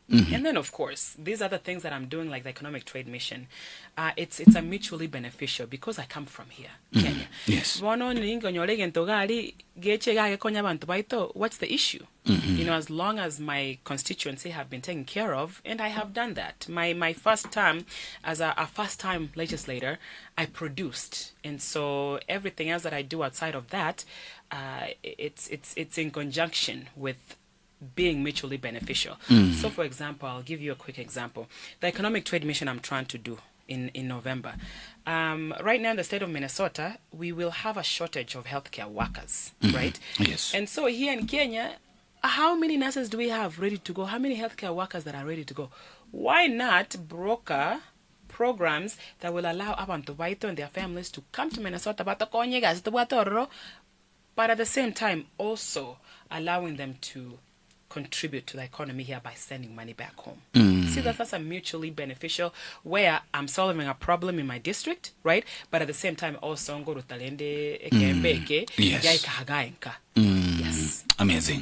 And then, of course, these are the things that I'm doing, like the economic trade mission. It's a mutually beneficial because I come from here, Kenya. Yes. What's the issue? As long as my constituency have been taken care of, and I have done that. My first term as a first-time legislator, I produced, and so everything else that I do outside of that, it's in conjunction with being mutually beneficial. So, for example, I'll give you a quick example. The economic trade mission I'm trying to do in November. Right now in the state of Minnesota, we will have a shortage of healthcare workers, right? Yes. And so here in Kenya, how many nurses do we have ready to go? How many healthcare workers that are ready to go? Why not broker programs that will allow abantu baito and their families to come to Minnesota, but at the same time also allowing them to contribute to the economy here by sending money back home. See, that's a mutually beneficial where I'm solving a problem in my district, right? But at the same time also ngo rutalende ekembeke Yes. yaikahagaenka. Yes. Amazing.